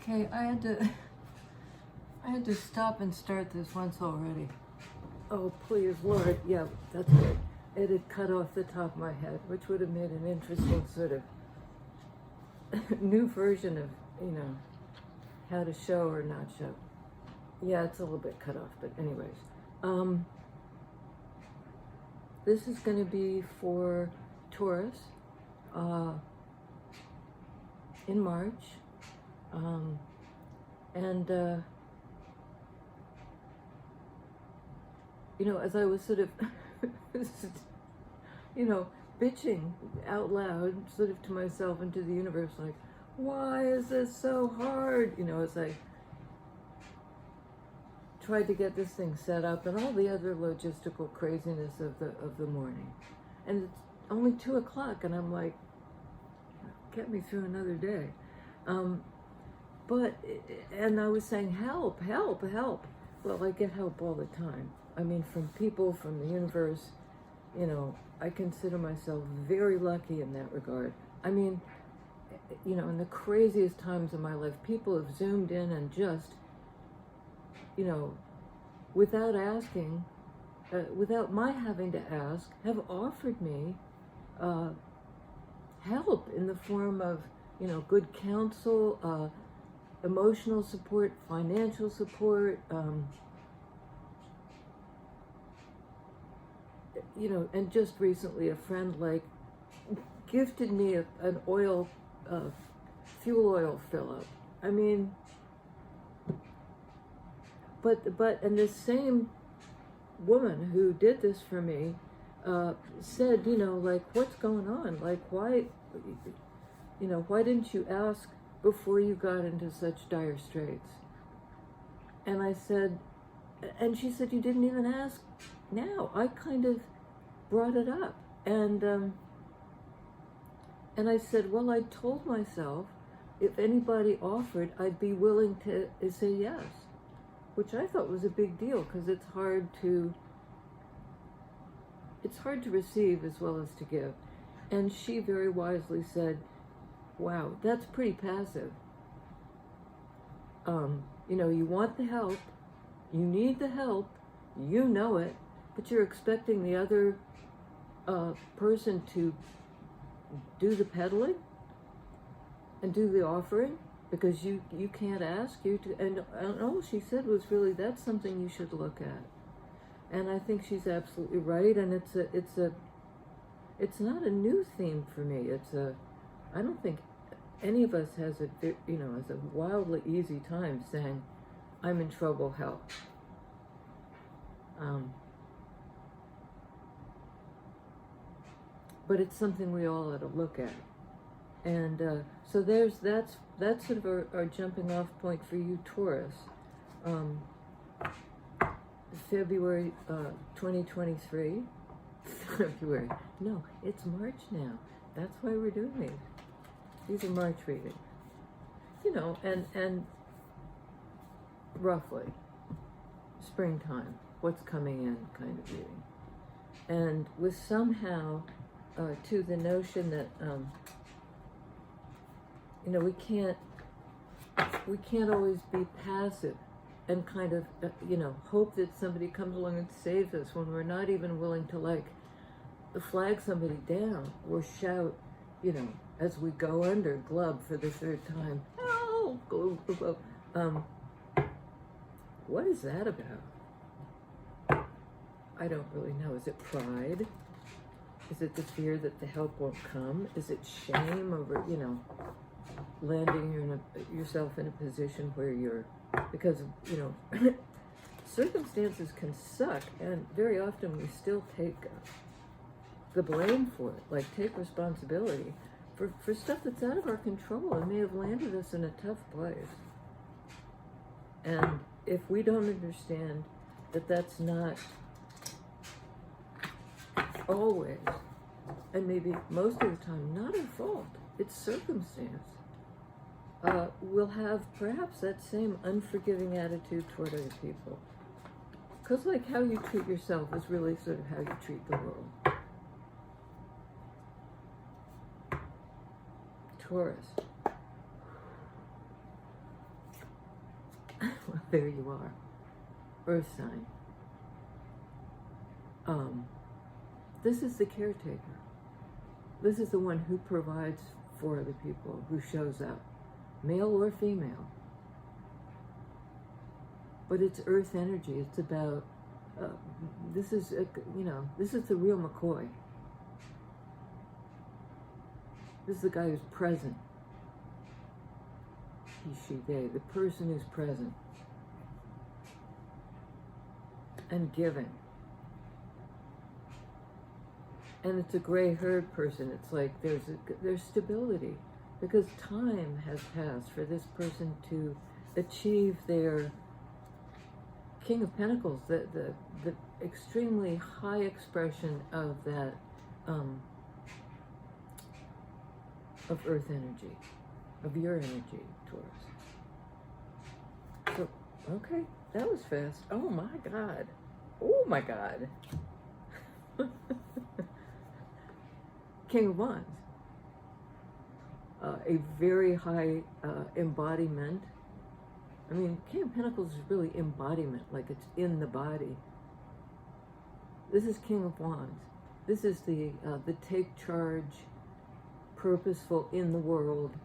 Okay, I had to stop and start this once already. Oh, please, Lord. Yeah, that's good. It had cut off the top of my head, which would have made an interesting sort of new version of, how to show or not show. Yeah, it's a little bit cut off, but anyways. This is going to be for Taurus in March. As I was sort of, bitching out loud, sort of to myself and to the universe, like, why is this so hard? As I tried to get this thing set up and all the other logistical craziness of the morning. And it's only 2 o'clock, and I'm like, get me through another day. And I was saying, help, help, help. Well, I get help all the time. I mean, from people, from the universe. I consider myself very lucky in that regard. I mean, in the craziest times of my life, people have zoomed in and just, without asking, without my having to ask, have offered me help in the form of, good counsel, emotional support, financial support, and just recently a friend gifted me an oil, fuel oil fill-up. I mean, and this same woman who did this for me said, what's going on? Like, why didn't you ask before you got into such dire straits? And I said, and she said, you didn't even ask now. I kind of brought it up. And I said, well, I told myself if anybody offered, I'd be willing to say yes, which I thought was a big deal because it's hard to receive as well as to give. And she very wisely said, wow, that's pretty passive. You want the help, you need the help, you know it, but you're expecting the other person to do the peddling and do the offering because you can't ask you to. And all she said was really, that's something you should look at. And I think she's absolutely right. And it's not a new theme for me. I don't think any of us has has a wildly easy time saying, I'm in trouble, help. But it's something we all ought to look at. And so that's sort of our jumping off point for you, Taurus. February 2023. February. No, it's March now. That's why we're doing these. These are March readings. And roughly springtime, what's coming in kind of reading. And with somehow to the notion that we can't always be passive and kind of hope that somebody comes along and saves us when we're not even willing to flag somebody down or shout, as we go under glub for the 3rd time, help, go. What is that about? I don't really know. Is it pride? Is it the fear that the help won't come? Is it shame over, landing yourself in a position where you're, because, circumstances can suck, and very often we still take the blame for it, take responsibility for stuff that's out of our control and may have landed us in a tough place. And if we don't understand that that's not always, and maybe most of the time, not our fault, it's circumstance, we'll have perhaps that same unforgiving attitude toward other people. Because how you treat yourself is really sort of how you treat the world. Taurus. There you are. Earth sign. This is the caretaker. This is the one who provides for other people, who shows up, male or female. But it's earth energy. It's about, this is the real McCoy. This is the guy who's present. He, she, they, the person who's present and giving. And it's a gray-haired person. It's like there's stability, because time has passed for this person to achieve their King of Pentacles, the extremely high expression of that of Earth energy, of your energy, Taurus. So, okay, that was fast. Oh my God. Oh my God. King of Wands. A very high embodiment. I mean, King of Pentacles is really embodiment, like it's in the body. This is King of Wands. This is the take charge, purposeful, in the world,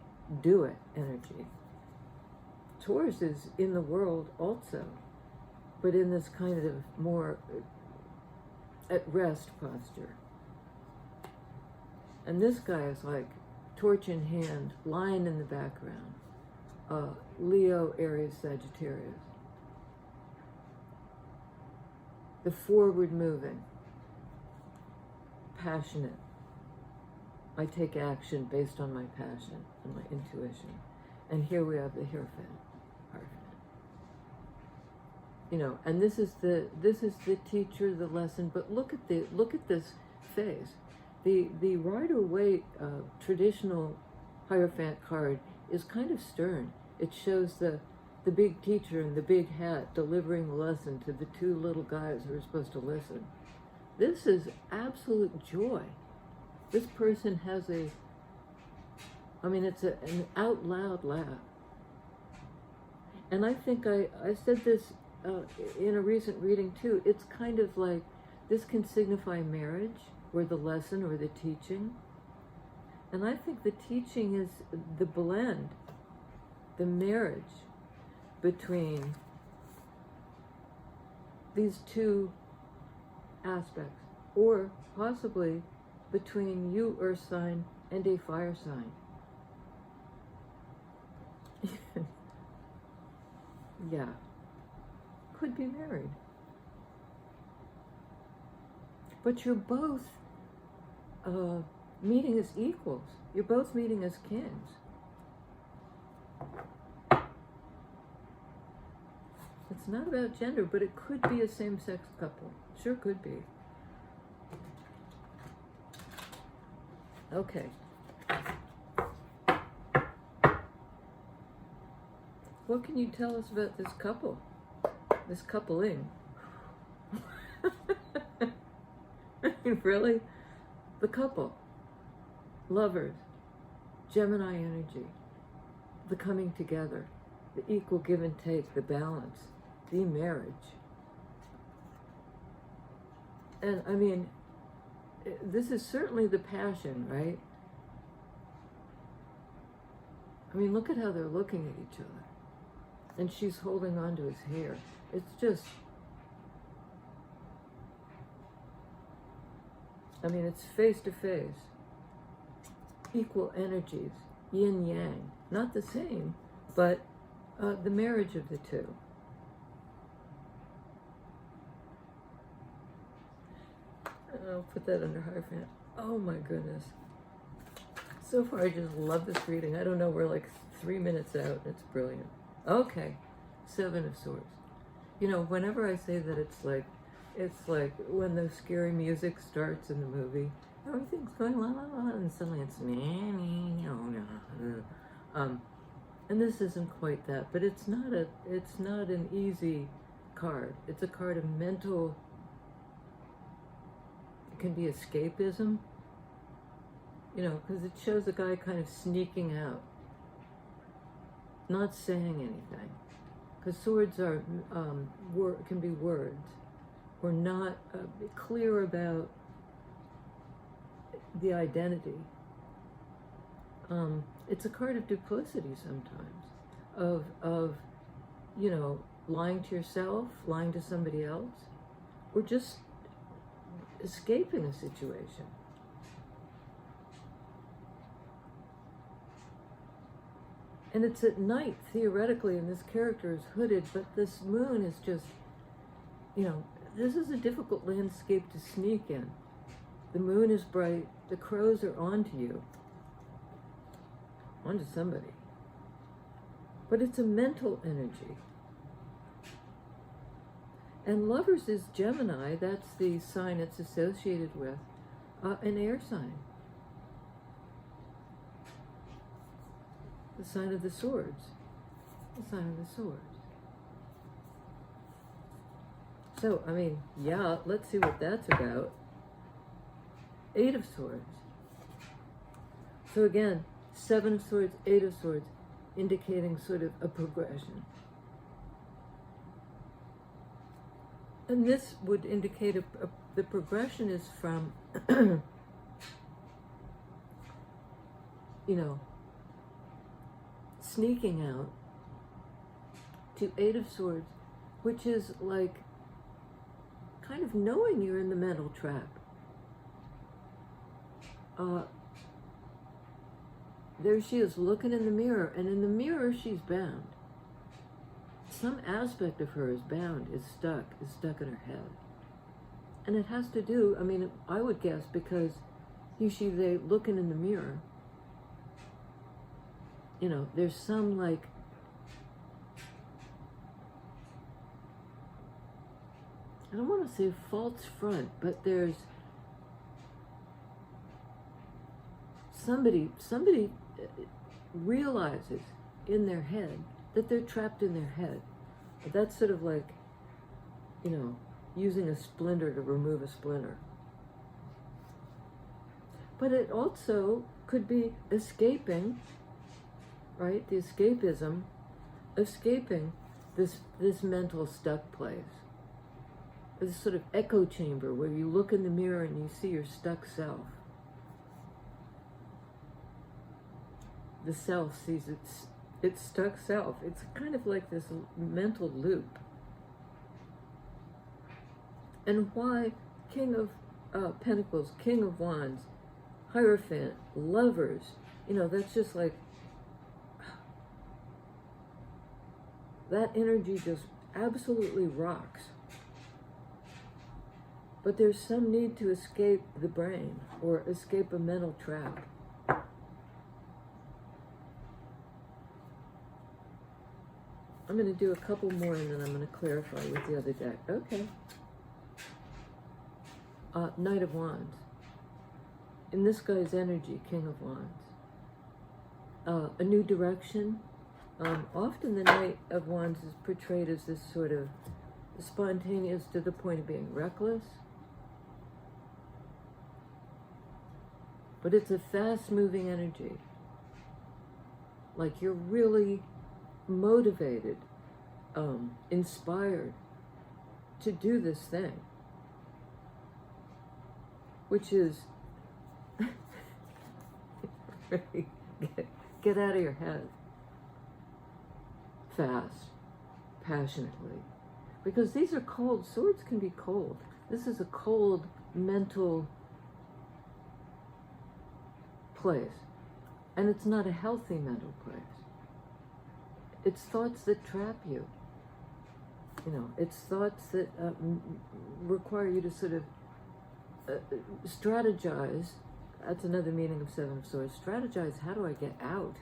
do it energy. Taurus is in the world also, but in this kind of more at rest posture. And this guy is like torch in hand, lion in the background. Leo, Aries, Sagittarius. The forward moving, passionate. I take action based on my passion and my intuition. And here we have the Hierophant. You know, and this is the teacher, the lesson. But look at this face. The Rider-Waite traditional Hierophant card is kind of stern. It shows the big teacher in the big hat delivering the lesson to the two little guys who are supposed to listen. This is absolute joy. This person has it's an out loud laugh. And I think I said this in a recent reading too. It's kind of like, this can signify marriage, or the lesson, or the teaching. And I think the teaching is the blend, the marriage between these two aspects, or possibly between you, Earth sign, and a fire sign. Yeah, could be married. But you're both meeting as equals. You're both meeting as kings. It's not about gender, but it could be a same-sex couple. Sure could be. Okay. What can you tell us about this couple? This coupling? Really? The couple. Lovers. Gemini energy. The coming together. The equal give and take. The balance. The marriage. And I mean, this is certainly the passion, right? I mean, look at how they're looking at each other. And she's holding on to his hair. It's just, I mean, it's face to face. Equal energies, yin yang. Not the same, but the marriage of the two. I'll put that under Hierophant. Oh my goodness. So far I just love this reading. I don't know, we're like 3 minutes out. It's brilliant. Okay, Seven of Swords. You know, whenever I say that, it's like when the scary music starts in the movie, everything's going la la la, and suddenly it's and this isn't quite that, but it's not an easy card. It's a card of mental. It can be escapism, you know, because it shows a guy kind of sneaking out, not saying anything, because swords are can be words. We're not clear about the identity. It's a card of duplicity sometimes, of you know, lying to yourself, lying to somebody else, or just escaping a situation. And it's at night, theoretically, and this character is hooded, but this moon is just, you know, this is a difficult landscape to sneak in. The moon is bright, the crows are onto you, onto somebody. But it's a mental energy. And Lovers is Gemini, that's the sign it's associated with, an air sign. The sign of the swords. The sign of the swords. So, I mean, yeah, let's see what that's about. 8 of Swords. So again, 7 of Swords, 8 of Swords, indicating sort of a progression. And this would indicate the progression is from, you know, sneaking out to 8 of Swords, which is like kind of knowing you're in the mental trap. There she is looking in the mirror, and in the mirror she's bound. Some aspect of her is bound, is stuck in her head. And it has to do, I mean, I would guess because they looking in the mirror, you know, there's some like, I don't want to say false front, but there's somebody realizes in their head that they're trapped in their head. That's sort of like, you know, using a splinter to remove a splinter. But it also could be escaping, right? The escapism, escaping this mental stuck place. This sort of echo chamber where you look in the mirror and you see your stuck self. The self sees its stuck self. It's kind of like this mental loop. And why King of Pentacles, King of Wands, Hierophant, Lovers, you know, that's just like, that energy just absolutely rocks. But there's some need to escape the brain or escape a mental trap. I'm going to do a couple more and then I'm going to clarify with the other deck. Okay. Knight of Wands. In this guy's energy, King of Wands. A new direction. Often the Knight of Wands is portrayed as this sort of spontaneous to the point of being reckless. But it's a fast-moving energy. Like you're really motivated, inspired to do this thing, which is get out of your head fast, passionately, because these are cold. Swords can be cold. This is a cold mental place, and it's not a healthy mental place. It's thoughts that trap you. You know, it's thoughts that require you to sort of strategize. That's another meaning of Seven of Swords. Strategize, how do I get out?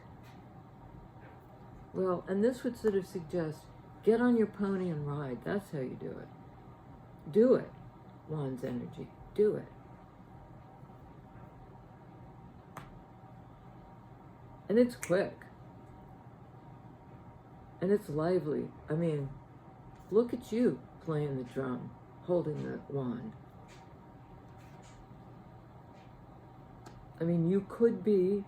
Well, and this would sort of suggest, get on your pony and ride. That's how you do it. Do it, Wands energy. Do it. And it's quick. And it's lively. I mean, look at you playing the drum, holding the wand. I mean, you could be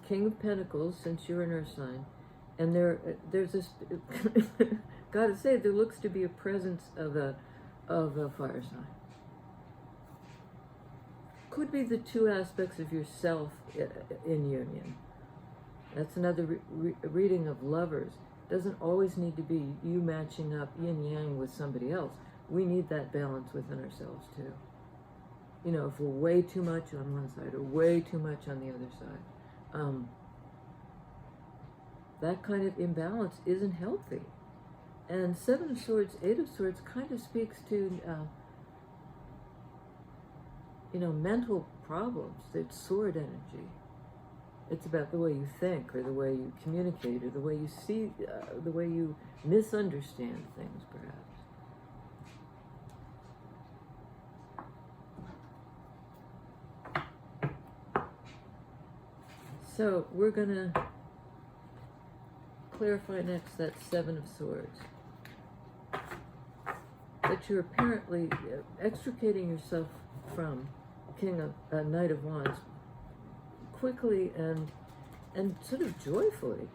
King of Pentacles since you're an Earth sign, and there's this gotta say, there looks to be a presence of a fire sign. Could be the two aspects of yourself in union. That's another reading of lovers. Doesn't always need to be you matching up yin yang with somebody else. We need that balance within ourselves too. You know, if we're way too much on one side or way too much on the other side, that kind of imbalance isn't healthy. And Seven of Swords, Eight of Swords kind of speaks to, mental problems. It's sword energy. It's about the way you think, or the way you communicate, or the way you see, the way you misunderstand things, perhaps. So we're going to clarify next that Seven of Swords. That you're apparently extricating yourself from Knight of Wands quickly and sort of joyfully.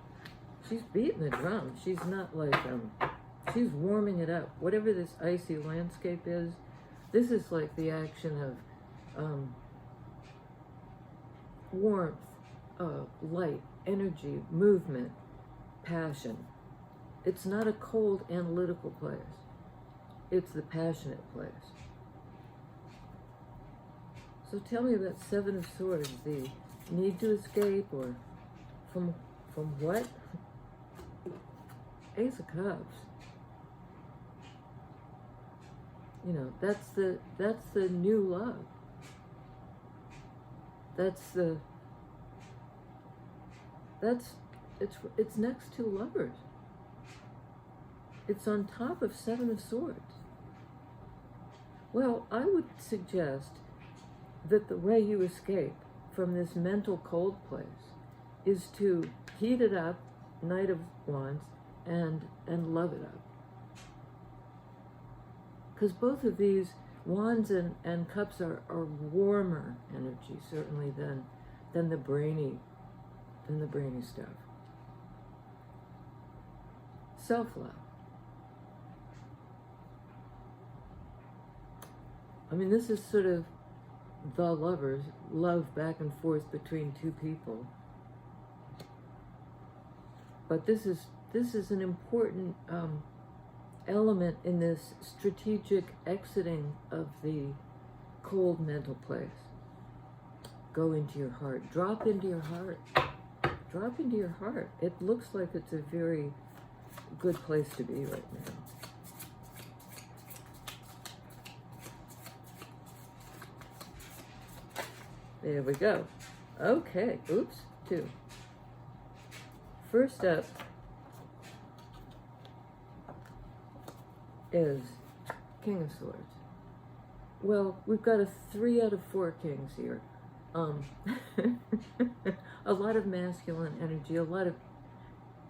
She's beating the drum. She's not like, she's warming it up. Whatever this icy landscape is, this is like the action of warmth, light, energy, movement, passion. It's not a cold analytical place. It's the passionate place. So tell me about Seven of Swords, the need to escape, or from what? Ace of Cups. You know, that's the new love. It's next to Lovers. It's on top of Seven of Swords. Well, I would suggest that the way you escape from this mental cold place is to heat it up, Knight of Wands, and love it up. Because both of these Wands and Cups are warmer energy, certainly, than the brainy stuff. Self-love. I mean, this is sort of the Lovers, love back and forth between two people. But this is an important element in this strategic exiting of the cold mental place. Go into your heart. Drop into your heart. Drop into your heart. It looks like it's a very good place to be right now. There we go. Okay. Oops. 2. First up is King of Swords. Well, we've got a 3 out of 4 kings here. A lot of masculine energy, a lot of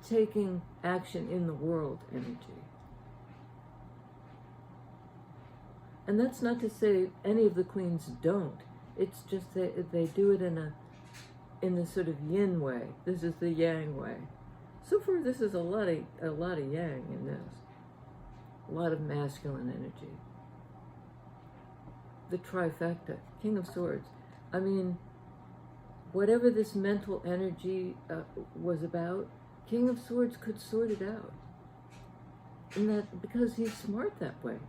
taking action in the world energy. And that's not to say any of the queens don't. It's just that they do it in the sort of yin way. This is the yang way. So far, this is a lot of yang in this. A lot of masculine energy. The trifecta, King of Swords. I mean, whatever this mental energy was about, King of Swords could sort it out. And that because he's smart that way.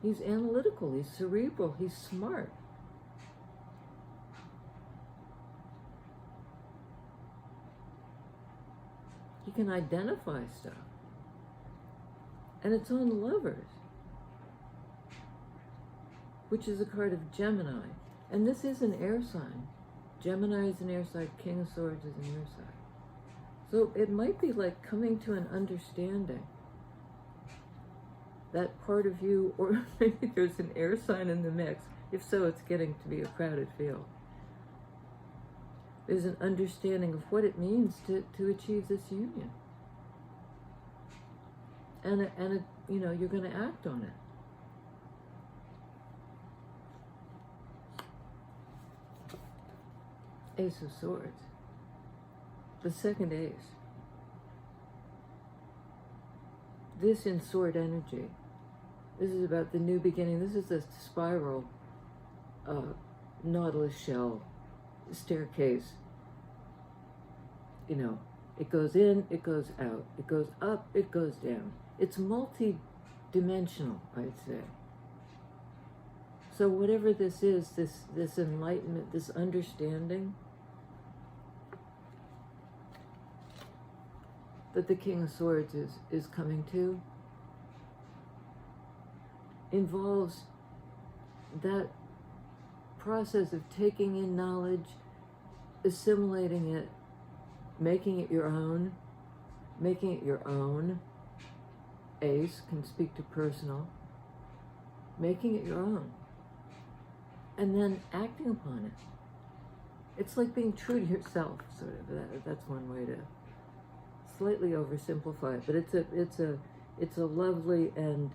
He's analytical, he's cerebral, he's smart. He can identify stuff. And it's on Lovers, which is a card of Gemini. And this is an air sign. Gemini is an air sign, King of Swords is an air sign. So it might be like coming to an understanding. That part of you, or maybe there's an air sign in the mix. If so, it's getting to be a crowded field. There's an understanding of what it means to achieve this union. And you're going to act on it. Ace of Swords. The second ace. this in sword energy. This is about the new beginning. This is a spiral nautilus shell staircase. You know, it goes in, it goes out, it goes up, it goes down. It's multi-dimensional, I'd say. So whatever this is, this enlightenment, this understanding that the King of Swords is coming to, involves that process of taking in knowledge, assimilating it, making it your own, Ace can speak to personal, making it your own, and then acting upon it. It's like being true to yourself, sort of. That's one way to slightly oversimplify it, but it's a lovely and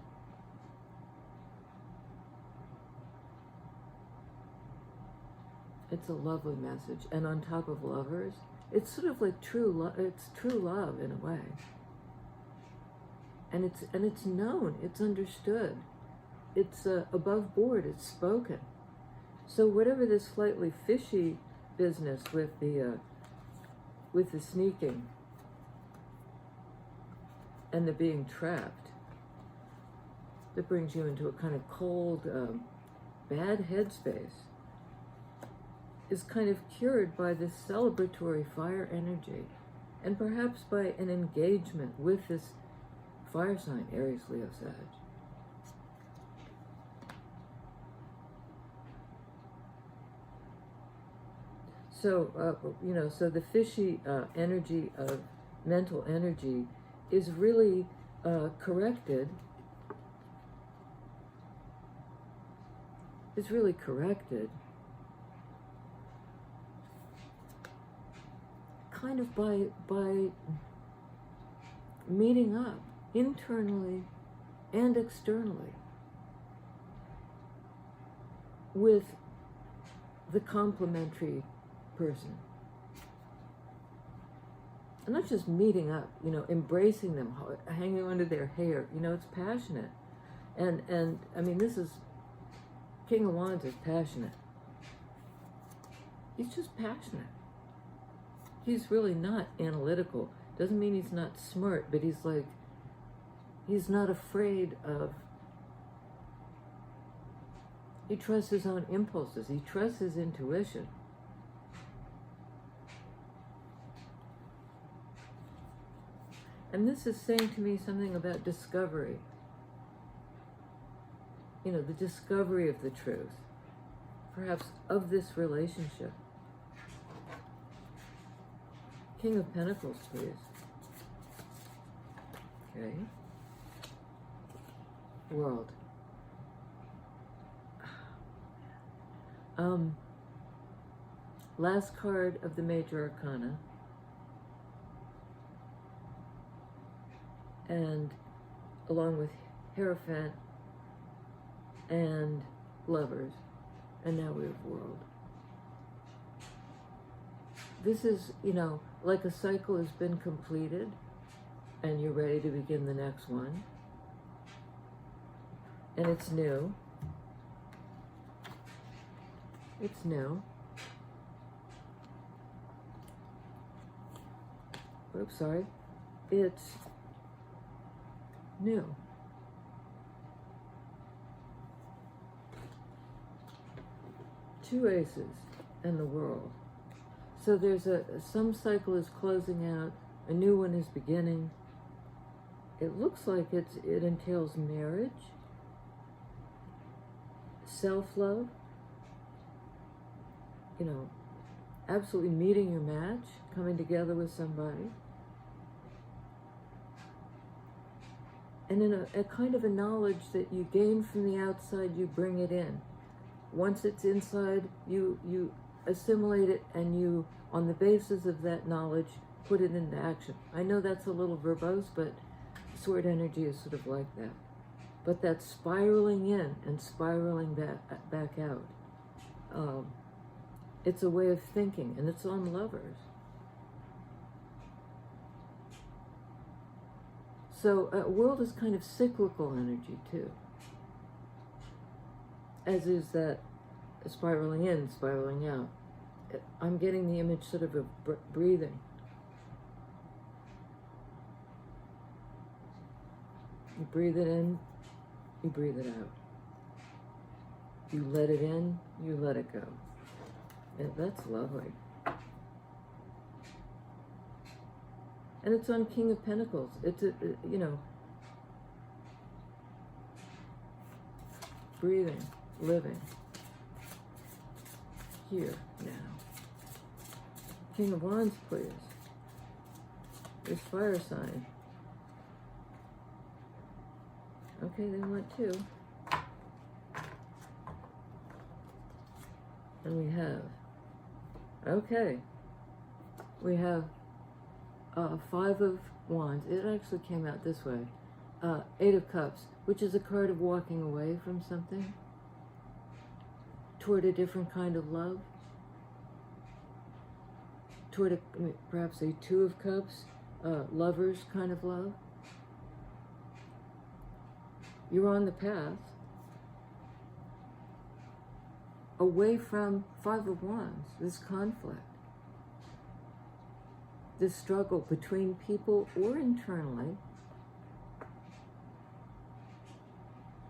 it's a lovely message. And on top of lovers, it's sort of like true love. It's true love in a way, and it's known, it's understood, it's above board, it's spoken. So whatever this slightly fishy business with the sneaking and the being trapped, that brings you into a kind of cold, bad headspace, is kind of cured by this celebratory fire energy, and perhaps by an engagement with this fire sign, Aries, Leo, Sag. So, so the fishy energy of mental energy is really corrected. Kind of by meeting up internally and externally with the complementary person. And not just meeting up, embracing them, hanging onto their hair, it's passionate. And I mean, this is, King of Wands is passionate. He's just passionate. He's really not analytical. Doesn't mean he's not smart, but he's not afraid of, he trusts his own impulses. He trusts his intuition. And this is saying to me something about discovery. The discovery of the truth, perhaps of this relationship. King of Pentacles, please. Okay. World. Last card of the Major Arcana. And along with Hierophant and Lovers. And now we have World. This is, like a cycle has been completed and you're ready to begin the next one. And it's new. It's new. Oops, sorry. It's new. Two aces and the World. So there's some cycle is closing out, a new one is beginning. It looks like it entails marriage, self-love, absolutely meeting your match, coming together with somebody. And then a kind of a knowledge that you gain from the outside, you bring it in. Once it's inside, you assimilate it, and you, on the basis of that knowledge, put it into action. I know that's a little verbose, but sword energy is sort of like that. But that's spiraling in and spiraling back out. It's a way of thinking, and it's on Lovers. So world is kind of cyclical energy too, as is that spiraling in, spiraling out. I'm getting the image sort of breathing. You breathe it in, you breathe it out. You let it in, you let it go. And that's lovely. And it's on King of Pentacles. It's you know, breathing, living, here, now. King of Wands, please. This fire sign. Okay, they want two. And we have, okay, we have 5 of Wands. It actually came out this way. 8 of Cups, which is a card of walking away from something toward a different kind of love, toward perhaps a 2 of Cups, lovers kind of love. You're on the path away from 5 of Wands, this conflict, this struggle between people or internally.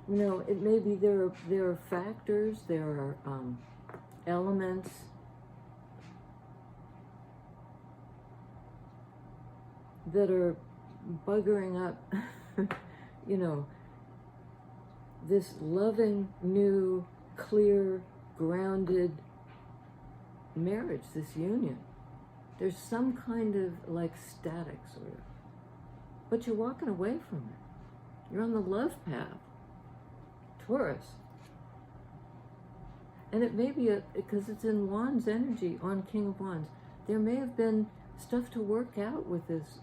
You know, it may be there are factors, there are elements that are buggering up, you know, this loving, new, clear, grounded marriage, this union. There's some kind of like static sort of, but you're walking away from it. You're on the love path, Taurus. And it may be, because it's in Wands energy on King of Wands, there may have been stuff to work out with this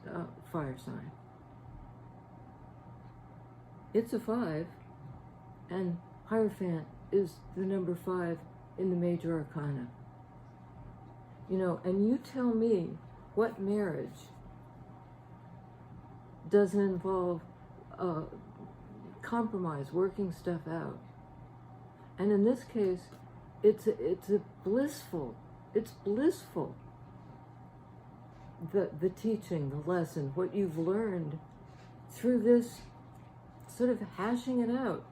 fire sign. It's a 5, and Hierophant is the number 5 in the major arcana. You know, and you tell me what marriage doesn't involve compromise, working stuff out. And in this case, it's blissful. The teaching, the lesson, what you've learned through this sort of hashing it out.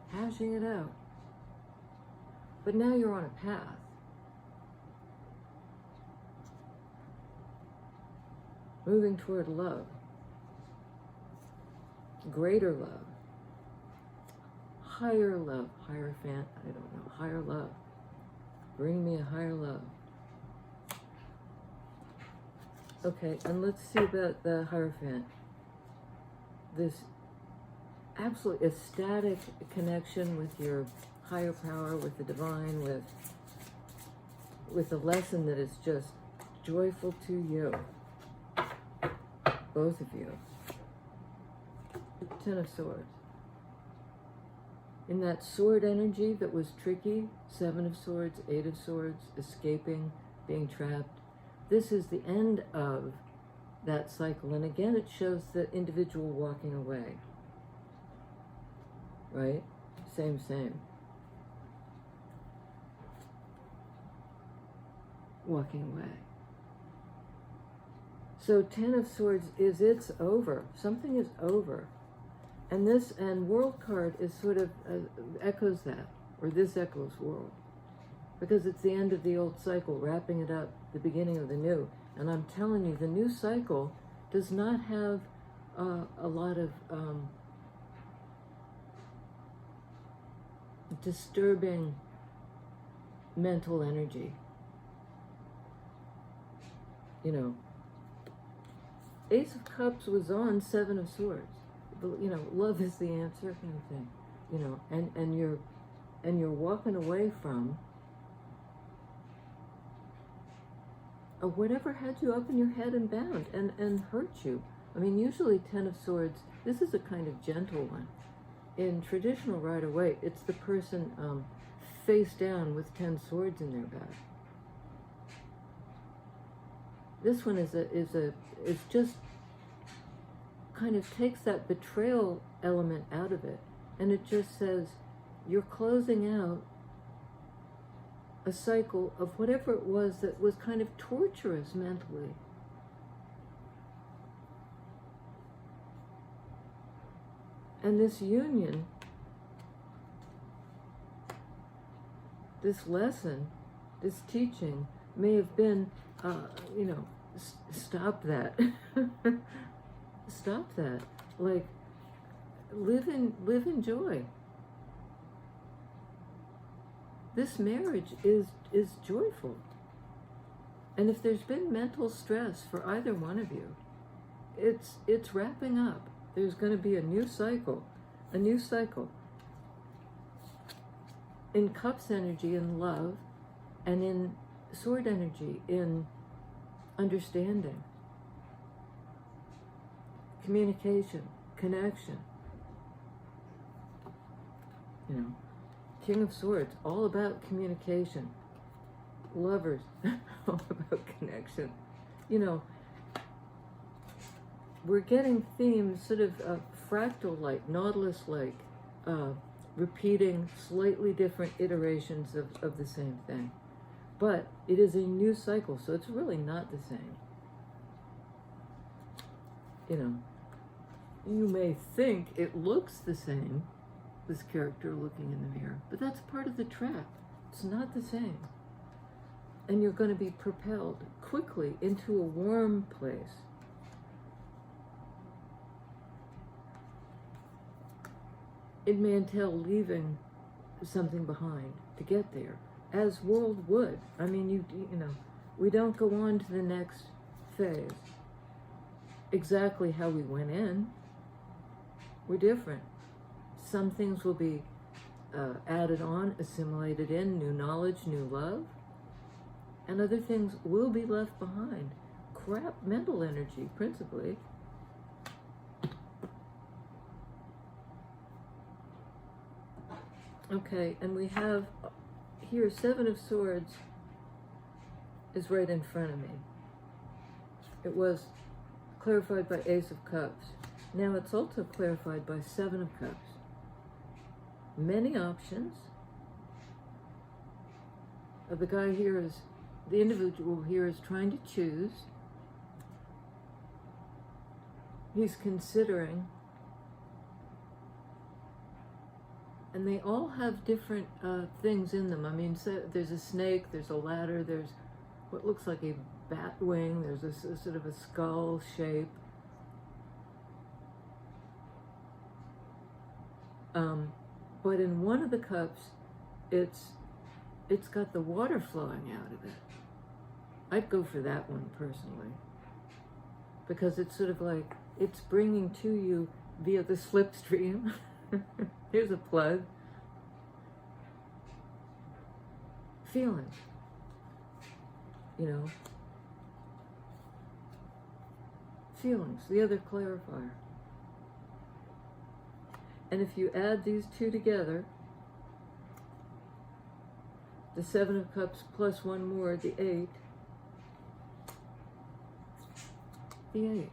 But now you're on a path. Moving toward love. Greater love. Higher love. Hierophant, I don't know. Higher love. Bring me a higher love. Okay, and let's see about the Hierophant. This absolutely ecstatic connection with your higher power, with the divine, with a lesson that is just joyful to you. Both of you. 10 of Swords. In that sword energy that was tricky, 7 of Swords, 8 of Swords, escaping, being trapped. This is the end of that cycle. And again, it shows the individual walking away. Right? Same. Walking away. So 10 of Swords is it's over. Something is over. And this, and World card is sort of echoes that, or this echoes World. Because it's the end of the old cycle, wrapping it up, the beginning of the new. And I'm telling you, the new cycle does not have a lot of disturbing mental energy. You know, Ace of Cups was on 7 of Swords. You know, love is the answer kind of thing. You know, and you're walking away from whatever had you up in your head and bound and hurt you. I mean, usually 10 of Swords, this is a kind of gentle one. In traditional Rider-Waite, it's the person face down with 10 swords in their back. This one is just kind of takes that betrayal element out of it, and it just says you're closing out a cycle of whatever it was that was kind of torturous mentally. And this union, this lesson, this teaching may have been, stop that. Stop that. Like, live in joy. This marriage is joyful. And if there's been mental stress for either one of you, it's wrapping up. There's going to be a new cycle. In Cups energy, in love, and in Sword energy, in understanding, communication, connection. King of Swords, all about communication. Lovers, all about connection. We're getting themes sort of fractal-like, nautilus-like, repeating slightly different iterations of the same thing. But it is a new cycle, so it's really not the same. You may think it looks the same, this character looking in the mirror, but that's part of the trap. It's not the same. And you're going to be propelled quickly into a warm place. It may entail leaving something behind to get there, as world would. I mean, we don't go on to the next phase exactly how we went in. We're different. Some things will be added on, assimilated in, new knowledge, new love, and other things will be left behind. Crap, mental energy, principally. Okay, and we have here, Seven of Swords is right in front of me. It was clarified by Ace of Cups. Now it's also clarified by Seven of Cups. Many options. The guy here is, the individual here is trying to choose. He's considering. And they all have different things in them. I mean, so there's a snake, there's a ladder, there's what looks like a bat wing, there's a sort of a skull shape. But in one of the cups, it's got the water flowing out of it. I'd go for that one personally, because it's sort of like it's bringing to you via the slipstream. Here's a plug. Feelings. Feelings, the other clarifier. And if you add these two together, the Seven of Cups plus one more, the Eight. The Eight.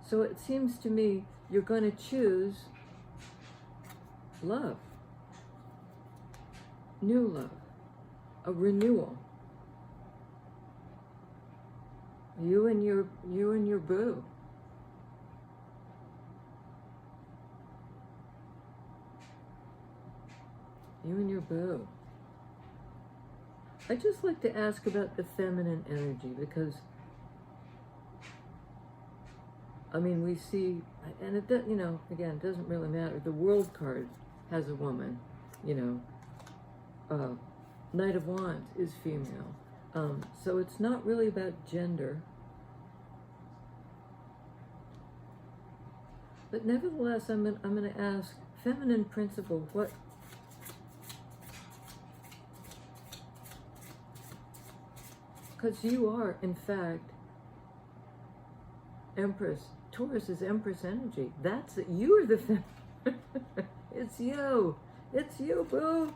So it seems to me you're going to choose love, new love, a renewal. You and your boo. You and your boo. I'd just like to ask about the feminine energy, because I mean, we see, and it does, again, it doesn't really matter. The World card has a woman, Knight of Wands is female. So it's not really about gender. But nevertheless, I'm going to ask, feminine principle, what? Because you are, in fact, Empress. Taurus is Empress energy. That's it. You are the It's you. It's you, boo.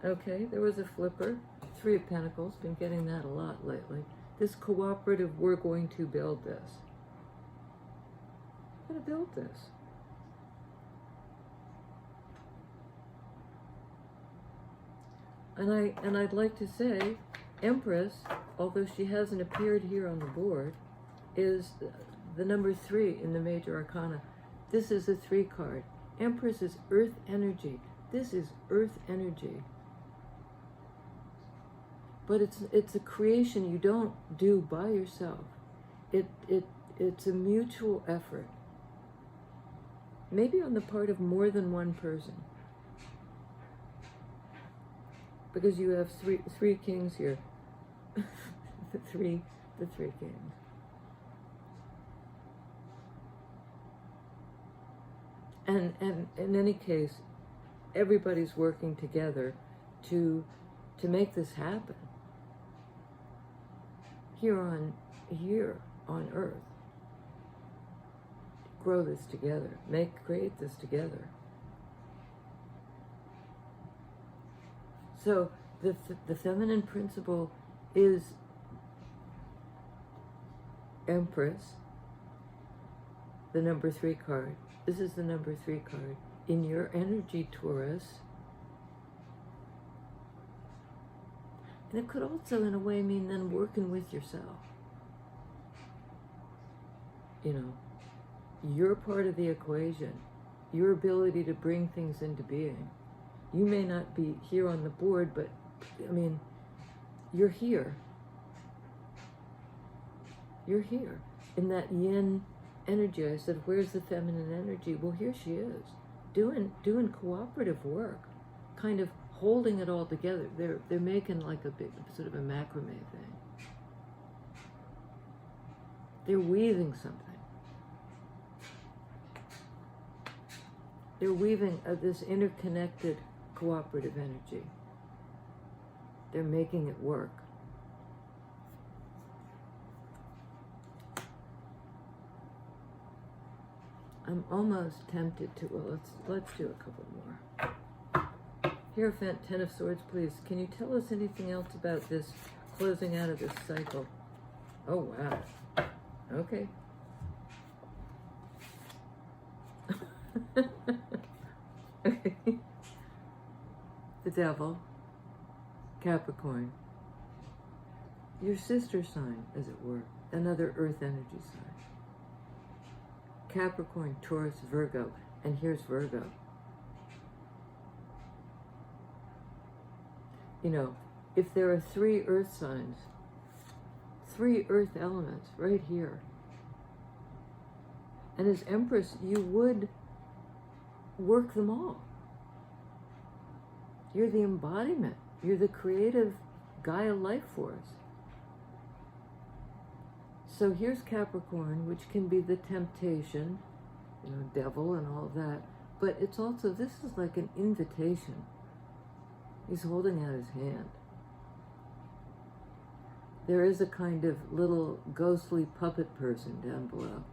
Okay, there was a flipper. Three of Pentacles, been getting that a lot lately. This cooperative, we're going to build this. We're going to build this. And I'd like to say, Empress, although she hasn't appeared here on the board, is the number 3 in the major arcana. This is a 3 card. Empress is earth energy. This is earth energy. But it's a creation you don't do by yourself. It's a mutual effort. Maybe on the part of more than one person. Because you have three kings here. the three kings. And in any case, everybody's working together to make this happen. Here on Earth. Grow this together. Create this together. So the feminine principle is Empress, the number 3 card. This is the number 3 card. In your energy, Taurus. And it could also, in a way, mean then working with yourself. You know, you're part of the equation. Your ability to bring things into being. You may not be here on the board, but, I mean, you're here. You're here. In that yin energy, I said, where's the feminine energy? Well, here she is, doing cooperative work, kind of holding it all together. They're making like a big, sort of a macrame thing. They're weaving something. They're weaving this interconnected cooperative energy. They're making it work. I'm almost tempted to, well, let's do a couple more. Hierophant, 10 of Swords, please. Can you tell us anything else about this closing out of this cycle? Oh, wow. Okay. Okay. The Devil, Capricorn. Your sister sign, as it were. Another earth energy sign. Capricorn, Taurus, Virgo, and here's Virgo. You know, if there are 3 earth signs, 3 earth elements right here, and as Empress, you would work them all. You're the embodiment. You're the creative Gaia life force. So here's Capricorn, which can be the temptation, you know, devil and all of that. But it's also, this is like an invitation. He's holding out his hand. There is a kind of little ghostly puppet person down below.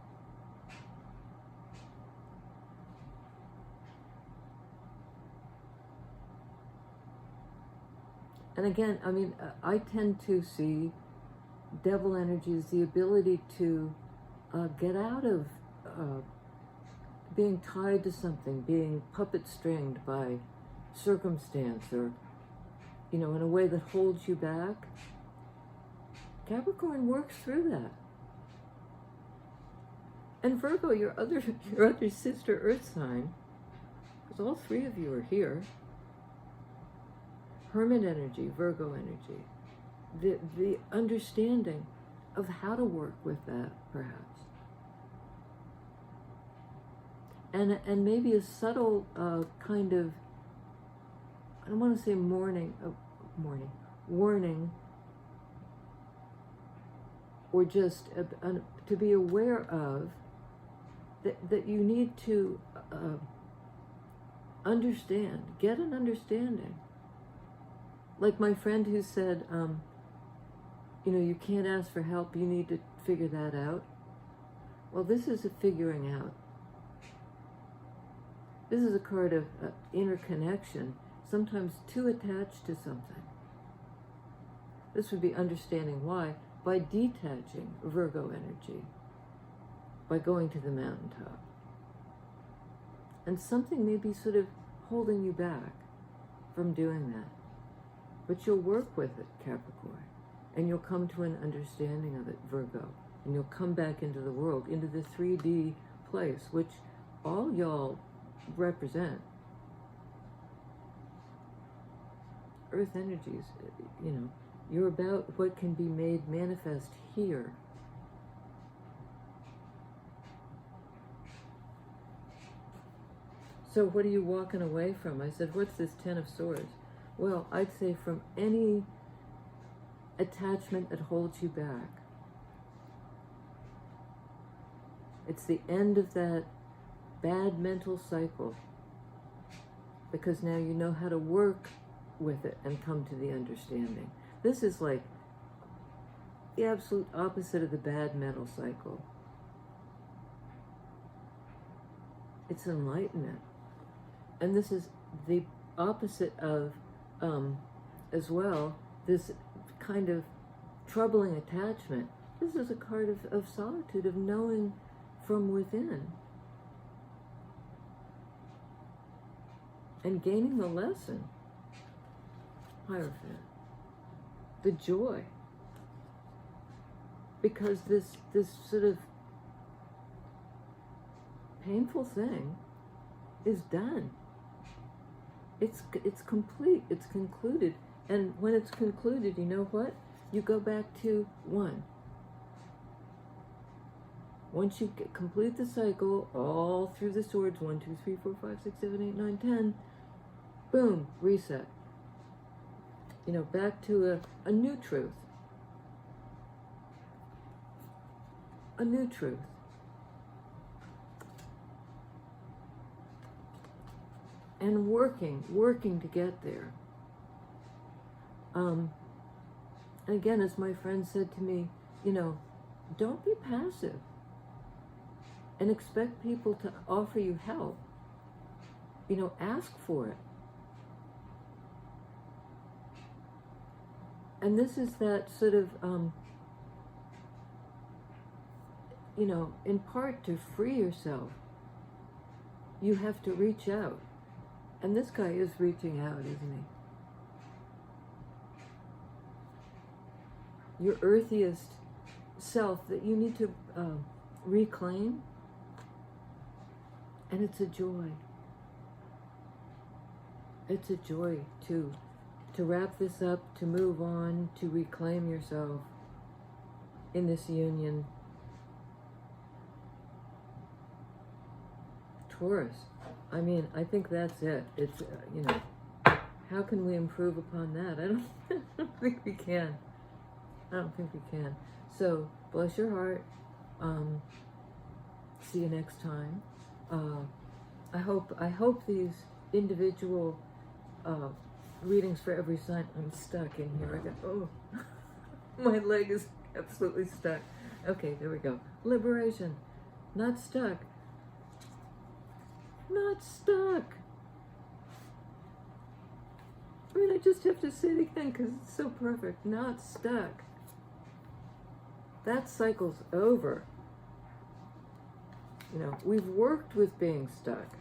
And again, I mean, I tend to see devil energy as the ability to get out of being tied to something, being puppet stringed by circumstance, or, you know, in a way that holds you back. Capricorn works through that. And Virgo, your other sister earth sign, because all 3 of you are here. Hermit energy, Virgo energy. The understanding of how to work with that, perhaps. And maybe a subtle kind of, I don't want to say warning, or just to be aware of that you need to understand, get an understanding. Like my friend who said, you know, you can't ask for help, you need to figure that out. Well, this is a figuring out. This is a card of interconnection, sometimes too attached to something. This would be understanding why by detaching Virgo energy, by going to the mountaintop. And something may be sort of holding you back from doing that. But you'll work with it, Capricorn, and you'll come to an understanding of it, Virgo, and you'll come back into the world, into the 3D place, which all y'all represent. Earth energies, you know, you're about what can be made manifest here. So what are you walking away from? I said, what's this 10 of Swords? Well, I'd say from any attachment that holds you back. It's the end of that bad mental cycle, because now you know how to work with it and come to the understanding. This is like the absolute opposite of the bad mental cycle. It's enlightenment. And this is the opposite of, as well, this kind of troubling attachment. This is a card of solitude, of knowing from within. And gaining the lesson. Hierophant. The joy. Because this sort of painful thing is done. It's complete, it's concluded. And when it's concluded, you know what? You go back to 1. Once you complete the cycle, all through the swords, 1, 2, 3, 4, 5, 6, 7, 8, 9, 10, boom, reset. You know, back to a new truth. A new truth. And working to get there. And again, as my friend said to me, you know, don't be passive and expect people to offer you help. You know, ask for it. And this is that sort of, you know, in part to free yourself, you have to reach out. And this guy is reaching out, isn't he? Your earthiest self that you need to reclaim. And it's a joy. It's a joy to wrap this up, to move on, to reclaim yourself in this union. Taurus. I mean, I think that's it. It's, you know, how can we improve upon that? I don't think we can. I don't think we can. So, bless your heart. See you next time. I hope these individual readings for every sign. I'm stuck in here. Oh, my leg is absolutely stuck. Okay, there we go. Liberation. Not stuck. Not stuck. I mean, I just have to say it again because it's so perfect. Not stuck. That cycle's over. You know, we've worked with being stuck.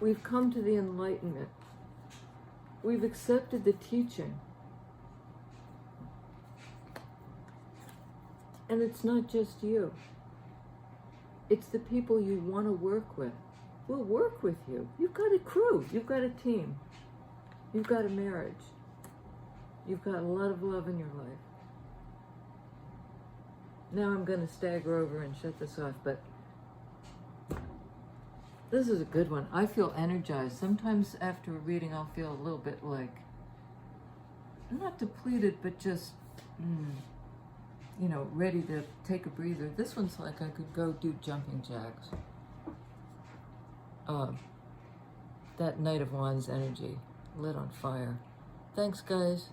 We've come to the enlightenment. We've accepted the teaching. And it's not just you. It's the people you want to work with. Will work with you. You've got a crew. You've got a team. You've got a marriage. You've got a lot of love in your life. Now I'm going to stagger over and shut this off, but this is a good one. I feel energized. Sometimes after a reading, I'll feel a little bit like, not depleted, but just, you know, ready to take a breather. This one's like I could go do jumping jacks. That Knight of Wands energy lit on fire. Thanks, guys.